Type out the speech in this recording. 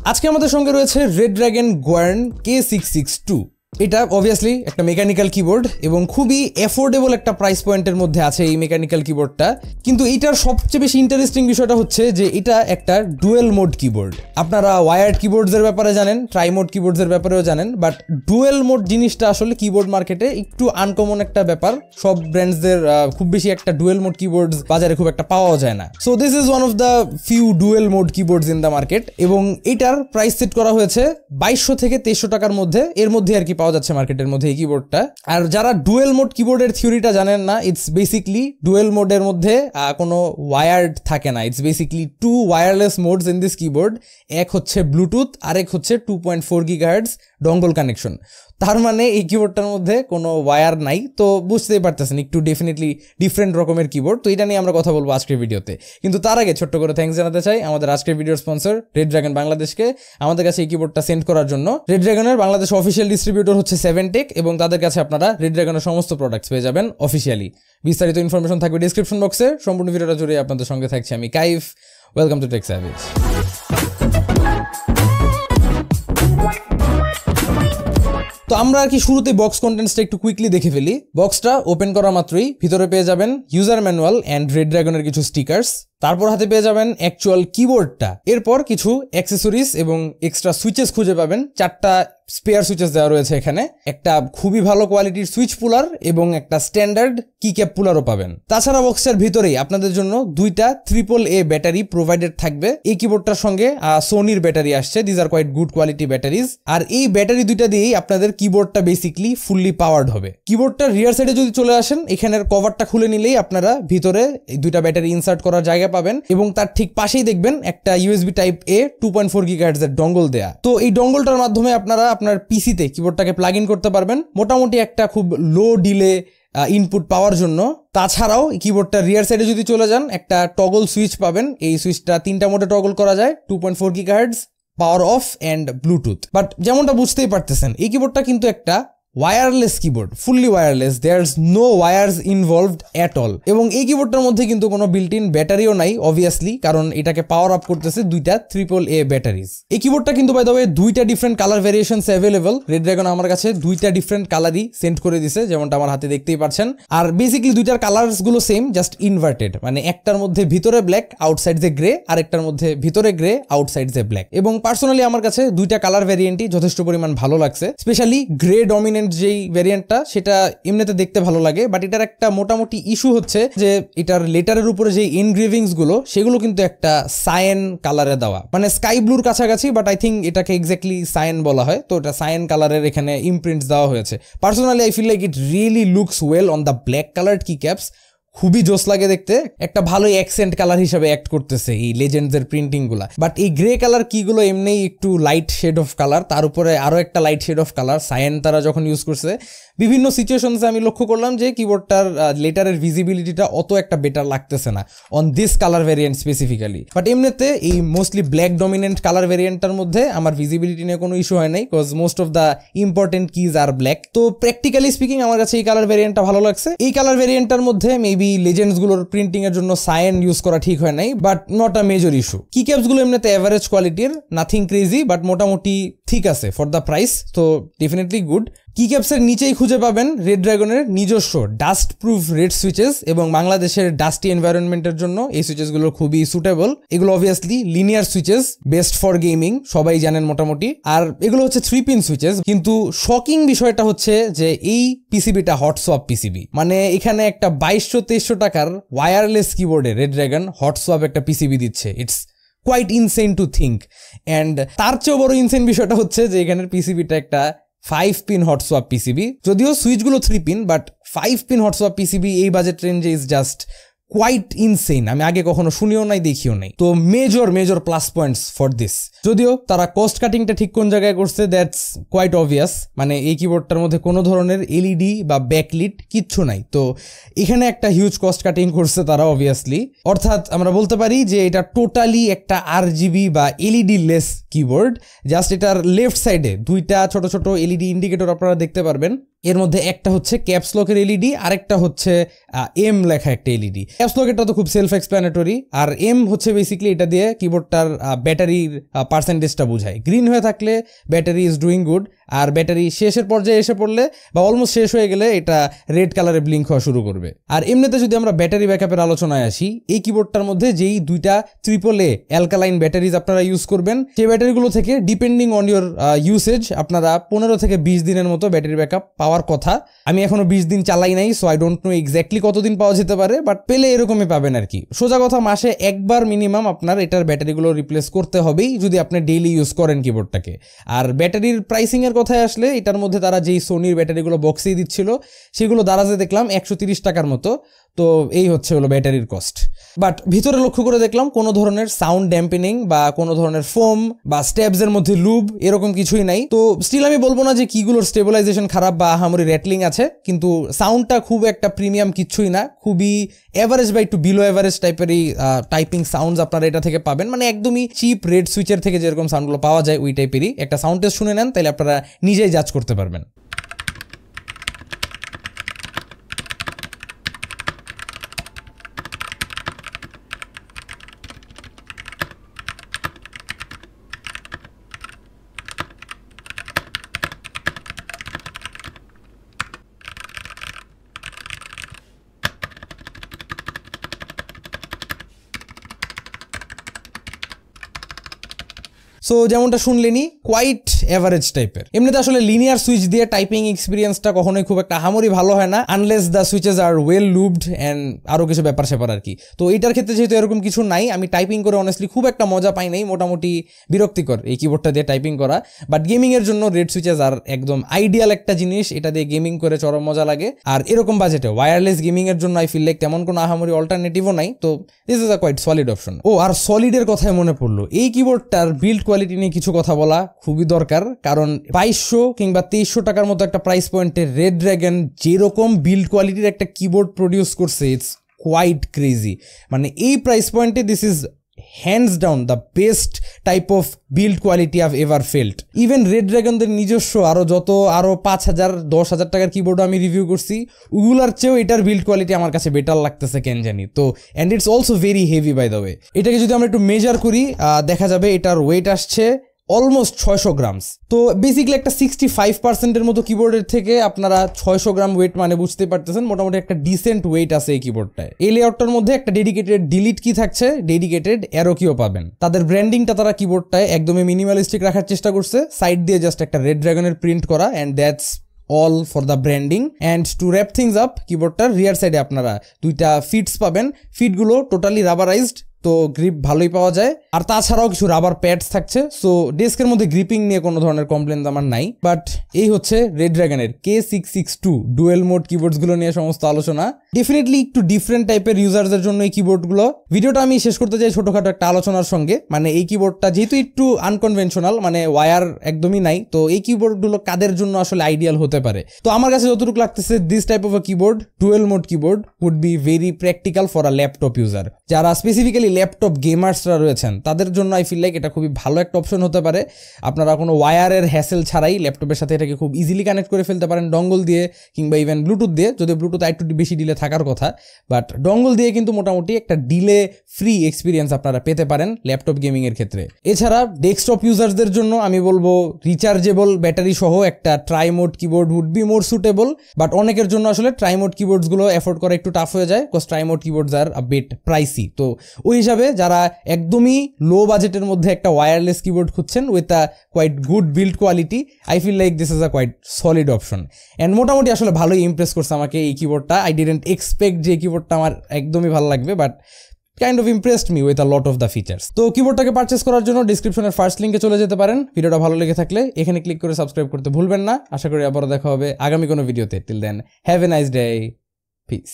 আজকে আমাদের সঙ্গে রয়েছে রেড ড্রাগন গোয়ার্ন K662। এটা অবভিয়াসলি একটা মেকানিক্যাল কিবোর্ড এবং খুবই অ্যাফোর্ডেবল একটা প্রাইস পয়েন্টের মধ্যে আছে এই মেকানিক্যাল কিবোর্ডটা। কিন্তু এইটার সবচেয়ে বেশি ইন্টারেস্টিং বিষয়টা হচ্ছে যে এটা একটা ডুয়েল মোড কিবোর্ড। আপনারা ওয়ায়ার্ড কিবোর্ডসের ব্যাপারে জানেন, ট্রাই মোড কিবোর্ডসের ব্যাপারেও জানেন, বাট ডুয়েল মোড জিনিসটা আসলে কিবোর্ড মার্কেটে একটু আনকমন একটা ব্যাপার। সব ব্র্যান্ডসদের খুব বেশি একটা ডুয়েল মোড কিবোর্ডস বাজারে খুব একটা পাওয়া যায় না। So this is one of the few dual mode keyboards in the market এবং এটার প্রাইস সেট করা হয়েছে 2200 থেকে 2300 টাকার মধ্যে। এর মধ্যে আর কি পাওয়া যাচ্ছে মার্কেটের মধ্যে এই কিবোর্ডটা। আর যারা ডুয়েল মোড কিবোর্ডের থিওরিটা জানেন না, ইটস বেসিকলি ডুয়েল মোডের মধ্যে কোনো ওয়ায়ার্ড থাকে না। It's basically two wireless modes in this keyboard. এক হচ্ছে ব্লুটুথ, আরেক হচ্ছে 2.4 গিগাহার্টজ ডঙ্গল কানেকশন। তার মানে এই কিবোর্ডটার মধ্যে কোনো ওয়্যার নাই। তো বুঝতেই পারতেছেন একটু ডেফিনেটলি ডিফারেন্ট রকমের কিবোর্ড। তো এটা নিয়ে আমরা কথা বলবো আজকের ভিডিওতে। কিন্তু তার আগে ছোট্ট করে থ্যাঙ্কস জানাতে চাই আমাদের আজকের ভিডিওর স্পন্সর রেড ড্রাগন বাংলাদেশকে আমাদের কাছে এই কিবোর্ডটা সেন্ড করার জন্য। রেড ড্রাগনের বাংলাদেশ অফিসিয়াল ডিস্ট্রিবিউটর হচ্ছে 7Tech এবং তাদের কাছে আপনারা রেড ড্রাগনের সমস্ত প্রোডাক্টস পেয়ে যাবেন অফিসিয়ালি। বিস্তারিত ইনফরমেশন থাকবে ডিসক্রিপশন বক্সে। সম্পূর্ণ ভিডিওটা জুড়ে আপনাদের সঙ্গে থাকছি আমি Kaif. Welcome to Tech Savage. তো আমরা আর কি শুরুতে বক্স কন্টেন্টসটা একটু কুইকলি দেখে ফেলি। বক্সটা ওপেন করা মাত্রই ভিতরে পেয়ে যাবেন ইউজার ম্যানুয়াল অ্যান্ড রেড ড্রাগনের কিছু স্টিকার্স। তারপর হাতে পেয়ে যাবেন অ্যাকচুয়াল কিবোর্ডটা। এরপর কিছু অ্যাক্সেসরিজ এবং এক্সট্রা সুইচেস খুঁজে পাবেন। 4টা স্পেয়ার সুইচেস দেওয়া রয়েছে এখানে। একটা খুবই ভালো কোয়ালিটির সুইচ পুলার এবং একটা স্ট্যান্ডার্ড কি ক্যাপ পুলারও পাবেন। তাছাড়া বক্সের ভিতরেই আপনাদের জন্য 2টা AAA ব্যাটারি প্রোভাইডেড থাকবে। এই কিবোর্ডটার সঙ্গে সোনির ব্যাটারি আসছে। These are quite good quality batteries. আর এই ব্যাটারি 2টা দিয়েই আপনাদের কিবোর্ডটা বেসিকলি ফুললি পাওয়ার্ড হবে। কিবোর্ডটার রিয়ার সাইডে যদি চলে আসেন, এখানের কভারটা খুলে নিলেই আপনারা ভিতরে এই 2টা ব্যাটারি ইনসার্ট করার জায়গা পাবেন এবং তার ঠিক পাশেই দেখবেন একটা USB টাইপ A 2.4 গিগাহার্টজ এর ডঙ্গল দেয়া। তো এই ডঙ্গলটার মাধ্যমে আপনারা আপনার পিসিতে কিবোর্ডটাকে প্লাগ ইন করতে পারবেন মোটামুটি একটা খুব লো ডিলে ইনপুট পাওয়ার জন্য। তাছাড়াও কিবোর্ডটার রিয়ার সাইডে যদি চলে যান, একটা টগল সুইচ পাবেন। এই সুইচটা 3টা মোডে টগল করা যায়, 2.4 gigahertz, power off and Bluetooth. But যেমনটা বুঝতেই পারতেছেন এই কিবোর্ডটা কিন্তু একটা wireless keyboard, fully wireless. There's no wires involved at all. এবং এই কিবোর্ডটার মধ্যে কিন্তু কোনো বিল্ট ইন ব্যাটারিও নাই অবভিয়াসলি, কারণ এটাকে পাওয়ার আপ করতেছে 2টা AAA ব্যাটারিজ। এই কিবোর্ডটা কিন্তু বাই দ্য ওয়ে 2টা different colour variations available. Red dragon আমার কাছে 2টা ডিফারেন্ট কালারই সেন্ড করে দিছে, যেমনটা আমার হাতে দেখতেই পাচ্ছেন। আর বেসিক্যালি 2টার কালার্স গুলো সেম, জাস্ট ইনভার্টেড। মানে একটার মধ্যে ভিতরে ব্ল্যাক, আউটসাইড যে গ্রে, আর একটার মধ্যে ভিতরে গ্রে, আউটসাইড যে ব্ল্যাক। এবং পার্সোনালি আমার কাছে 2টা কালার ভেরিয়েন্টই যথেষ্ট পরিমাণ ভালো লাগছে। স্পেশালি গ্রে ডমিনেন্ট যেই ভেরিয়েন্ট সেটা এমনিতে দেখতে ভালো লাগে, বাট এটার একটা মোটামুটি ইস্যু হচ্ছে যে এটার লেটারের উপরে যে এনগ্রেভিংস গুলো সেগুলো কিন্তু একটা সায়ান কালারে দেওয়া, মানে স্কাই ব্লুর কাছাকাছি, বাট আই থিঙ্ক এটাকে এক্স্যাক্টলি সায়ান বলা হয়। তো এটা সায়ান কালারের এখানে ইমপ্রিন্টস দেওয়া হয়েছে। Personally I feel like it really looks well on the black coloured key caps. খুবই জোস লাগে দেখতে, একটা ভালোই অ্যাকসেন্ট কালার হিসেবে অ্যাক্ট করতেছে এই লেজেন্ডসের প্রিন্টিং গুলা। বাট এই গ্রে কালার কিগুলো এমনি একটু লাইট শেড অফ কালার, তার উপরে আরো একটা light shade of colour cyan তারা যখন ইউজ করছে বিভিন্ন সিচুয়েশনসে আমি লক্ষ্য করলাম যে কিবোর্ডটার লেটারের ভিজিবিলিটিটা অত একটা বেটার লাগতেছে না on this colour variant specifically. But এমনিতে এই মোস্টলি ব্ল্যাক ডমিনেন্ট কালার ভেরিয়েন্টটার মধ্যে আমার ভিজিবিলিটি নিয়ে কোনো ইস্যু হয় নাই, because most of the important keys are black. তো প্র্যাকটিক্যালি স্পিকিং আমার কাছে এই কালার ভেরিয়েন্টটা ভালো লাগছে। এই কালার ভেরিয়েন্টটার মধ্যে মেবি লেজেন্ডস গুলোর প্রিন্টিং এর জন্য সায়ান ইউজ করা ঠিক হয় নাই, but not a major issue. কি ক্যাপস গুলো এমনিতে এভারেজ কোয়ালিটির, নাথিং ক্রেজি, বাট মোটামুটি ঠিক আছে ফর দ্য প্রাইস। তো ডেফিনেটলি গুড। কি ক্যাপসের নিচেই খুঁজে পাবেন রেড ড্রাগনের নিজস্ব ডাস্ট প্রুফ রেড সুইচেস এবং বাংলাদেশের ডাস্টি এনভায়রনমেন্টের জন্য এই সুইচেস গুলো খুবই সুটেবল। এগুলো obviously linear switches, best for gaming, সবাই জানেন মোটামুটি। আর এগুলো হচ্ছে 3-pin সুইচেস। কিন্তু শকিং বিষয়টা হচ্ছে যে এই পিসিবিটা হট সোয়াপ পিসিবি, মানে এখানে একটা 2200-2300 টাকার ওয়্যারলেস কিবোর্ডে রেড ড্রাগন হট সোয়াপ একটা পিসিবি দিচ্ছে। It's quite insane to think. And তার চেয়েও বড় ইনসেন বিষয়টা হচ্ছে যে এখানের পিসিবিটা একটা 5-pin হট সোয়াপ পিসিবি। যদিও সুইচগুলো 3-pin, but 5-pin hot swap PCB এই বাজেট রেঞ্জে ইজ জাস্ট কোয়াইট ইনসেন। আমি আগে কখনো শুনিও নাই, দেখিও নাই। তো major plus points for this. যদিও তারা কস্ট কাটিংটা ঠিক কোন জায়গায় করছে দ্যাটস কোয়াইট অবভিয়াস। মানে এই কিবোর্ডটার মধ্যে কোনো ধরনের এলইডি বা ব্যাকলিট কিচ্ছু নাই। তো এখানে একটা হিউজ কস্ট কাটিং করছে তারা অবভিয়াসলি। অর্থাৎ আমরা বলতে পারি যে এটা টোটালি একটা RGB বা এলইডি লেস কিবোর্ড। জাস্ট এটার লেফট সাইডে 2টা ছোট ছোট এলইডি ইন্ডিকেটর আপনারা দেখতে পারবেন। এর মধ্যে একটা হচ্ছে ক্যাপস লকের এলইডি, আরেকটা হচ্ছে এম লেখা একটা এলইডি। ক্যাপস লকেরটা তো খুব সেলফ এক্সপ্লেনেটরি, আর এম হচ্ছে বেসিক্যালি এটা দিয়ে কিবোর্ডটার ব্যাটারির পার্সেন্টেজটা বোঝায়। গ্রিন হয়ে থাকলে ব্যাটারি ইজ ডুইং গুড, আর ব্যাটারি শেষের পর্যায়ে এসে পড়লে বা অলমোস্ট শেষ হয়ে গেলে এটা রেড কালারে ব্লিঙ্ক হওয়া শুরু করবে। আর এমনিতে যদি আমরা ব্যাটারি ব্যাকআপের আলোচনায় আসি, এই কিবোর্ডটার মধ্যে যেই দুইটা AAA অ্যালকালাইন ব্যাটারিজ আপনারা ইউজ করবেন, সেই ব্যাটারিগুলো থেকে ডিপেন্ডিং অন ইউর ইউসেজ আপনারা 15 থেকে 20 দিনের মতো ব্যাটারি ব্যাকআপ পাওয়ার কথা। আমি এখনো 20 দিন চালাই নাই, so I don't know exactly কতদিন পাওয়া যেতে পারে, বাট পেলে এরকমই পাবেন আর কি। সোজা কথা, মাসে একবার মিনিমাম আপনার এটার ব্যাটারিগুলো রিপ্লেস করতে হবেই যদি আপনি ডেইলি ইউজ করেন কিবোর্ডটাকে। আর ব্যাটারির প্রাইসিং এর কথায় আসলে, এটার মধ্যে তারা যেই সোনির ব্যাটারিগুলো বক্সেই দিচ্ছিল সেগুলো দারাজে দেখলাম 130 টাকার মতো। তো এই হচ্ছে হলো ব্যাটারির কস্ট। বাট ভিতরে লক্ষ্য করে দেখলাম কোনো ধরনের সাউন্ড ড্যাম্পেনিং বা কোনো ধরনের ফোম বা স্টেপসের মধ্যে লুব এরকম কিছুই নাই। তো স্টিল আমি বলবো না যে কিগুলোর স্টেবিলাইজেশন খারাপ বা আহামরি র্যাটলিং আছে, কিন্তু সাউন্ডটা খুব একটা প্রিমিয়াম কিছুই না, খুবই এভারেজ বা একটু বিলো এভারেজ টাইপেরই টাইপিং সাউন্ডস আপনারা এটা থেকে পাবেন। মানে একদমই চিপ রেড সুইচের থেকে যেরকম সাউন্ডগুলো পাওয়া যায় ওই টাইপেরই। একটা সাউন্ড টেস্ট শুনে নেন, তাহলে আপনারা নিজেই জাজ করতে পারবেন। সো যেমনটা শুনলেনি, কোয়াইট এভারেজ টাইপের। এমনিতে আসলে লিনিয়ার সুইচ দিয়ে টাইপিং এক্সপিরিয়েন্সটা কখনোই খুব একটা হামরি ভালো হয় না, unless the switches are well lubed and আরও কিছু ব্যাপার স্যাপার আর কি। তো এইটার ক্ষেত্রে যেহেতু এরকম কিছু নাই, আমি টাইপিং করে অনেস্টলি খুব একটা মজা পাই নাই, মোটামুটি বিরক্তিকর এই কিবোর্ডটা দিয়ে টাইপিং করা। বাট গেমিংয়ের জন্য রেড সুইচেস আর একদম আইডিয়াল একটা জিনিস, এটা দিয়ে গেমিং করে চরম মজা লাগে। আর এরকম বাজেটে ওয়্যারলেস গেমিংয়ের জন্য আই ফিল লাইক তেমন কোনো আহামরি অল্টারনেটিভও নাই, তো this is a quite solid option. ও আর সলিডের কথায় মনে পড়লো, এই কিবোর্ডটার বিল্ড কোয়ালিটি নিয়ে কিছু কথা বলা খুবই দরকার, কারণ 2200 কিংবা 2300 টাকার মতো একটা প্রাইস পয়েন্টে রেড ড্রাগন যেরকম বিল্ড কোয়ালিটির একটা কিবোর্ড প্রডিউস করছে, ইটস কোয়াইট ক্রেজি। মানে এই প্রাইস পয়েন্টে this is hands down the best type of build quality I've ever felt. Even red ড্রাগনদের নিজস্ব আরো 5000-10,000 টাকার কিবোর্ড আমি রিভিউ করছি, ওগুলার চেয়েও এটার বিল্ড কোয়ালিটি আমার কাছে বেটার লাগতেছে কেন জানি। তো and it's also very heavy by the way. এটাকে যদি আমরা একটু মেজার করি, দেখা যাবে এটার ওয়েট আসছে অলমোস্ট 600 গ্রামস। তো বেসিক্যালি একটা 65%-এর মতো কিবোর্ডের থেকে আপনারা 600 গ্রাম ওয়েট মানে বুঝতে পারতেছেন মোটামুটি একটা ডিসেন্ট ওয়েট আছে এই কিবোর্ডটায়। এই লেআউটটার মধ্যে একটা ডেডিকেটেড ডিলিট কি থাকছে, ডেডিকেটেড অ্যারো কিও পাবেন। তাদের ব্র্যান্ডিংটা তারা কিবোর্ডটায় একদমই মিনিমালিস্টিক রাখার চেষ্টা করছে, সাইড দিয়ে জাস্ট একটা রেড ড্রাগনের প্রিন্ট করা, and that's all for the branding. And to wrap things up, কিবোর্ডটার রিয়ার সাইডে আপনারা দুইটা ফিটস পাবেন, ফিটগুলো টোটালি রাবারাইজড, তো গ্রিপ ভালোই পাওয়া যায়। আর তাছাড়াও কিছু রাবার প্যাডস থাকছে, সো ডেস্কের মধ্যে গ্রিপিং নিয়ে কোনো ধরনের কমপ্লেন আমার নাই। বাট এই হচ্ছে রেড ড্রাগনের K662 ডুয়েল মোড কিবোর্ডসগুলো নিয়ে সমস্ত আলোচনা। ডেফিনেটলি একটু ডিফারেন্ট টাইপের ইউজারদের জন্য এই কিবোর্ডগুলো। ভিডিওটা আমি শেষ করতে চাই ছোটখাটো একটা আলোচনার সঙ্গে। মানে এই কিবোর্ডটা যেহেতু একটু আনকনভেনশনাল, মানে ওয়্যার একদমই নাই, তো এই কিবোর্ডগুলো কাদের জন্য আসলে আইডিয়াল হতে পারে? তো আমার কাছে যতটুকু লাগতেছে, this type of a keyboard, dual mode keyboard would be very practical for a laptop user. যারা স্পেসিফিক্যালি ল্যাপটপ গেমার্সরা রয়েছেন তাদের জন্য আই ফিল লাইক এটা খুবই ভালো একটা অপশন হতে পারে। আপনারা কোনো ওয়্যারের হ্যাসেল ছাড়াই ল্যাপটপের সাথে এটাকে খুব ইজিলি কানেক্ট করে ফেলতে পারেন ডঙ্গল দিয়ে কিংবা ইভেন ব্লুটুথ দিয়ে, যদি ব্লুটুথ একটু বেশি ডিলে থাকার কথা, বাট ডঙ্গল দিয়ে কিন্তু মোটামুটি একটা ডিলে ফ্রি এক্সপিরিয়েন্স আপনারা পেতে পারেন ল্যাপটপ গেমিংয়ের ক্ষেত্রে। এছাড়া ডেস্কটপ ইউজারদের জন্য আমি বলবো রিচার্জেবল ব্যাটারি সহ একটা trimode keyboard would be more suitable. But অনেকের জন্য আসলে ট্রাইমোড কিবোর্ডসগুলো অ্যাফোর্ড করা একটু টাফ হয়ে যায়, because trimode keyboards are a bit pricey. তো ওই হিসাবে যারা একদমই লো বাজেটের মধ্যে একটা ওয়্যারলেস কিবোর্ড খুঁজছেন with a quite good build quality, I feel like this is a quite solid option. And মোটামুটি আসলে ভালোই ইমপ্রেস করছে আমাকে এই কিবোর্ডটা। আই ডিডেন্ট এক্সপেক্ট যে কিবোর্ডটা আমার একদমই ভালো লাগবে, but kind of impressed me with a lot of the features. তো কিবোর্ডটাকে পারচেস করার জন্য ডিসক্রিপশনের ফার্স্ট লিঙ্কে চলে যেতে পারেন। ভিডিওটা ভালো লেগে থাকলে এখানে ক্লিক করে সাবস্ক্রাইব করতে ভুলবেন না। আশা করি আবারও দেখা হবে আগামী কোনো ভিডিওতে। Till then, have a nice day, piece.